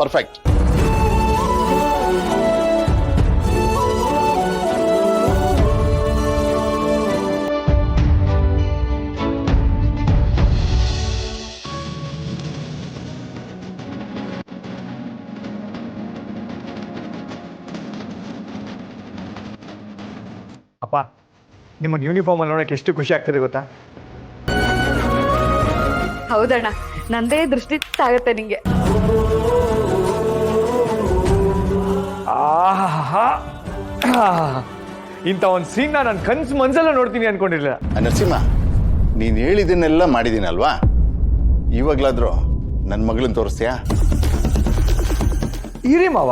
Perfect. ಅಪ್ಪ, ನಿಮ್ಮ uniform ಅಲ್ಲಿ ನೋಡಕ್ಕೆ ಎಷ್ಟು ಖುಷಿ ಆಗ್ತದೆ ಗೊತ್ತಾ? ಹೌದಣ್ಣ, ನಂದೇ ದೃಷ್ಟಿ ಆಗುತ್ತೆ ನಿಂಗೆ. ಇಂಥ ಒಂದು ಸೀನ್ ನಾನು ಕನ್ಸು ಮನ್ಸಲ್ಲ ನೋಡ್ತೀನಿ ಅನ್ಕೊಂಡಿರ್ಲಿಲ್ಲ. ನರಸಿಂಹ, ನೀನು ಹೇಳಿದ್ದನ್ನೆಲ್ಲ ಮಾಡಿದ್ದೀನಲ್ವಾ? ಇವಾಗ್ಲಾದ್ರೂ ನನ್ನ ಮಗಳನ್ನ ತೋರಿಸ್ತೀಯಾ? ಇರಿ ಮಾವ,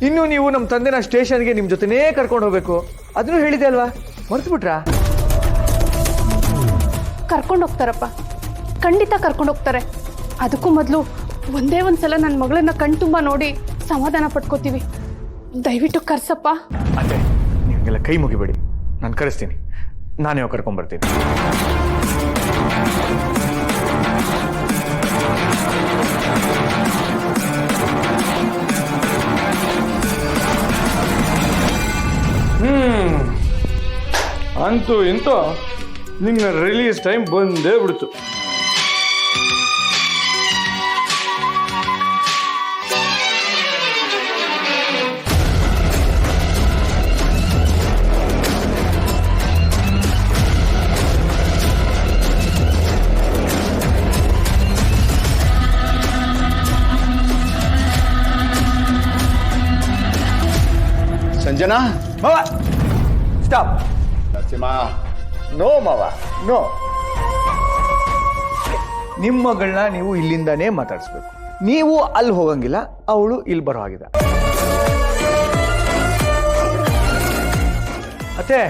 ಇನ್ನು ನೀವು ನಮ್ಮ ತಂದೆನ ಸ್ಟೇಷನ್ಗೆ ನಿಮ್ಮ ಜೊತೆನೇ ಕರ್ಕೊಂಡು ಹೋಗ್ಬೇಕು ಅದನ್ನು ಹೇಳಿದೆ ಅಲ್ವಾ, ಮರ್ತು ಬಿಟ್ರಾ? ಕರ್ಕೊಂಡು ಹೋಗ್ತಾರಪ್ಪ, ಖಂಡಿತ ಕರ್ಕೊಂಡು ಹೋಗ್ತಾರೆ. ಅದಕ್ಕೂ ಮೊದಲು ಒಂದೇ ಒಂದ್ಸಲ ನನ್ನ ಮಗಳನ್ನ ಕಣ್ತುಂಬ ನೋಡಿ ಸಮಾಧಾನ ಪಡ್ಕೋತೀವಿ. ದಯವಿಟ್ಟು ಕರ್ಸಪ್ಪ. ಅದೇ ನಿಮಗೆಲ್ಲ ಕೈ ಮುಗಿಬೇಡಿ, ನಾನು ಕರೆಸ್ತೀನಿ, ನಾನೇ ಕರ್ಕೊಂಡ್ಬರ್ತೀನಿ. ಅಂತೂ ಇಂತೂ ನಿನ್ನ ರಿಲೀಸ್ ಟೈಮ್ ಬಂದೇ ಬಿಡ್ತು. ಸಂಜನಾ, ಮಾವ ಸ್ಟಾಪ್. ನರಸಿಂಹ, ನೋ ಮಾವ, ನೋ. ನಿಮ್ಮ ಮಗಳನ್ನ ನೀವು ಇಲ್ಲಿಂದಾನೇ ಮಾತಾಡಿಸ್ಬೇಕು. ನೀವು ಅಲ್ಲಿ ಹೋಗಂಗಿಲ್ಲ, ಅವಳು ಇಲ್ಲಿ ಬರೋ ಹಾಗಿದೆ. ಅತ್ತೆ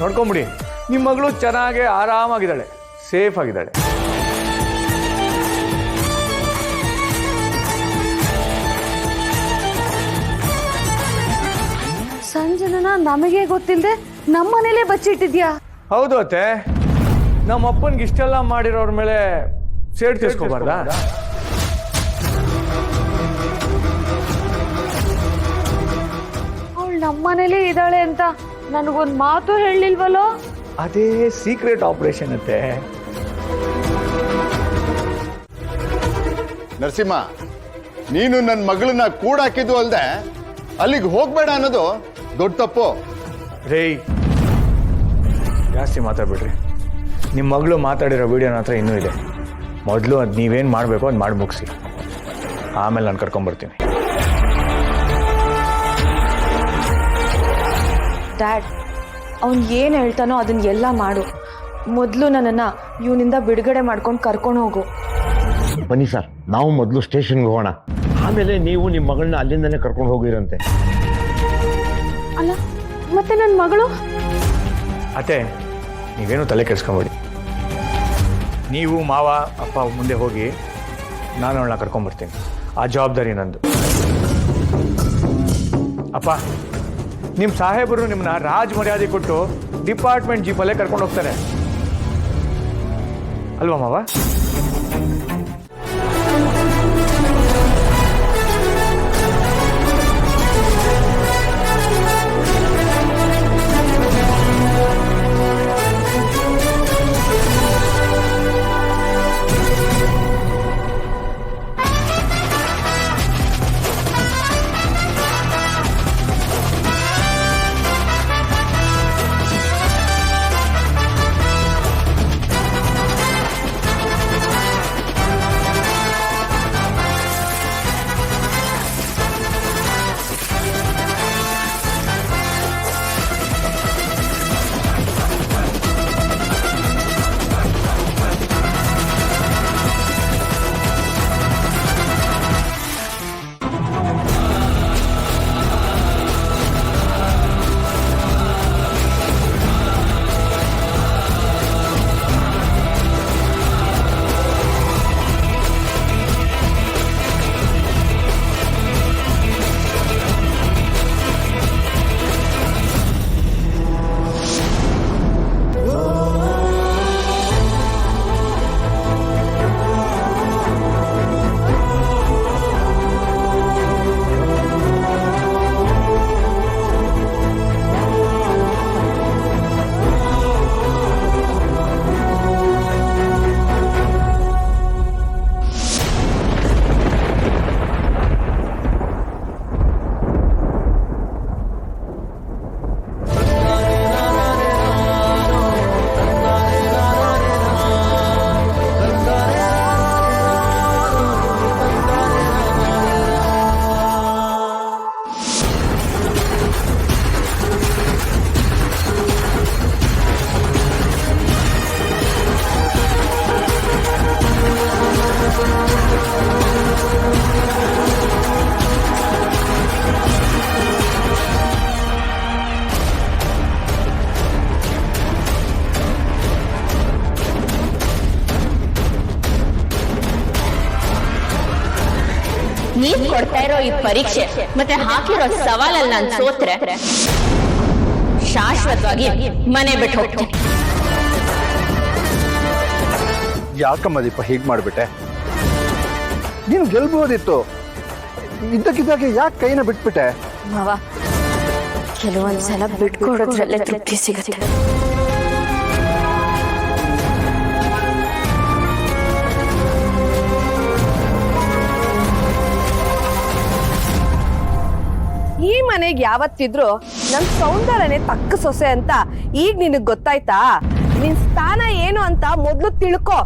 ನೋಡ್ಕೊಂಬಿಡಿ, ನಿಮ್ಮ ಮಗಳು ಚೆನ್ನಾಗಿ ಆರಾಮಾಗಿದ್ದಾಳೆ, ಸೇಫ್ ಆಗಿದ್ದಾಳೆ. ಸಂಜನನ ನಮಗೆ ಗೊತ್ತಿಲ್ಲದೆ ನಮ್ಮನೇಲೆ ಬಚ್ಚಿಟ್ಟಿದ್ಯಾ? ಹೌದು ಅತ್ತೆ, ನಮ್ಮ ಅಪ್ಪನ್ಗೆ ಇಷ್ಟೆಲ್ಲ ಮಾಡಿರೋರ ಮೇಲೆ ಸೇಡ್ ತೀರ್ಸ್ಕೋಬಾರ್ದ? ಅವಳು ನಮ್ಮನೇಲೆ ಇದ್ದಾಳೆ ಅಂತ ನನಗೊಂದು ಮಾತು ಹೇಳಿಲ್ವಲ್ಲೋ? ಅದೇ ಸೀಕ್ರೆಟ್ ಆಪರೇಷನ್ ಅತ್ತೆ. ನರಸಿಂಹ, ನೀನು ನನ್ನ ಮಗಳನ್ನ ಕೂಡಾಕಿದ್ದು ಅಲ್ದೆ ಅಲ್ಲಿಗೆ ಹೋಗ್ಬೇಡ ಅನ್ನೋದು ದೊಡ್ಡ ತಪ್ಪು. ರೇ, ಜಾಸ್ತಿ ಮಾತಾಡ್ಬಿಡ್ರಿ. ನಿಮ್ಮ ಮಗಳು ಮಾತಾಡಿರೋ ವಿಡಿಯೋ ನನ್ನ ಹತ್ರ ಇನ್ನೂ ಇದೆ. ಮೊದಲು ಅದು ನೀವೇನು ಮಾಡಬೇಕು ಅದು ಮಾಡಿ ಮುಗಿಸಿ, ಆಮೇಲೆ ನಾನು ಕರ್ಕೊಂಡ್ಬರ್ತೀನಿ. ಡ್ಯಾಡ್, ಅವ್ನು ಏನು ಹೇಳ್ತಾನೋ ಅದನ್ನ ಎಲ್ಲ ಮಾಡು. ಮೊದಲು ನನ್ನನ್ನು ಇವನಿಂದ ಬಿಡುಗಡೆ ಮಾಡ್ಕೊಂಡು ಕರ್ಕೊಂಡು ಹೋಗು. ಬನ್ನಿ ಸರ್, ನಾವು ಮೊದಲು ಸ್ಟೇಷನ್ಗೆ ಹೋಗೋಣ, ಆಮೇಲೆ ನೀವು ನಿಮ್ಮ ಮಗಳನ್ನ ಅಲ್ಲಿಂದನೇ ಕರ್ಕೊಂಡು ಹೋಗಿರಂತೆ. ಅಲ್ಲ, ಮತ್ತೆ ನನ್ನ ಮಗಳು? ಅತ್ತೆ ನೀವೇನು ತಲೆ ಕೆಡಿಸ್ಕೊಂಬೇಡಿ. ನೀವು ಮಾವ ಅಪ್ಪ ಮುಂದೆ ಹೋಗಿ, ನಾನು ಅವಳನ್ನ ಕರ್ಕೊಂಡ್ಬರ್ತೀನಿ. ಆ ಜವಾಬ್ದಾರಿ ನಂದು. ಅಪ್ಪ, ನಿಮ್ಮ ಸಾಹೇಬರು ನಿಮ್ಮನ್ನ ರಾಜ್ ಮರ್ಯಾದೆ ಕೊಟ್ಟು ಡಿಪಾರ್ಟ್ಮೆಂಟ್ ಜೀಪಲ್ಲೇ ಕರ್ಕೊಂಡು ಹೋಗ್ತಾರೆ ಅಲ್ವಾ ಮಾವ? ನೀವ್ ಕೊಡ್ತಾ ಇರೋ ಈ ಪರೀಕ್ಷೆ ಮತ್ತೆ ಹಾಕಿರೋ ಸವಾಲಲ್ಲಿ ನಾನು ಸೋತ್ರೆ ಶಾಶ್ವತವಾಗಿ ಮನೆ ಬಿಟ್ಟು ಹೋಗ್ತೀನಿ. ಯಾಕಮ್ಮ ದೀಪ ಹೀಗೆ ಮಾಡ್ಬಿಟ್ಟೆ? ನೀನು ಗೆಲ್ಬಹುದಿತ್ತು, ಇದ್ದಕ್ಕಿದ್ದಾಗೆ ಯಾಕೆ ಕೈನ ಬಿಟ್ಬಿಟ್ಟೆ? ಮಾವ, ಕೆಲವೊಂದ್ಸಲ ಬಿಟ್ಕೊಡೋದ್ರಲ್ಲೇ ತೃಪ್ತಿ ಸಿಗುತ್ತೆ. ಈ ಮನೆಗೆ ಯಾವತ್ತಿದ್ರು ನನ್ ಸೌಂದರ್ಯನೇ ತಕ್ಕ ಸೊಸೆ ಅಂತ ಈಗ ನಿನಗ್ ಗೊತ್ತಾಯ್ತಾ? ನಿನ್ ಸ್ಥಾನ ಏನು ಅಂತ ಮೊದ್ಲು ತಿಳ್ಕೊ.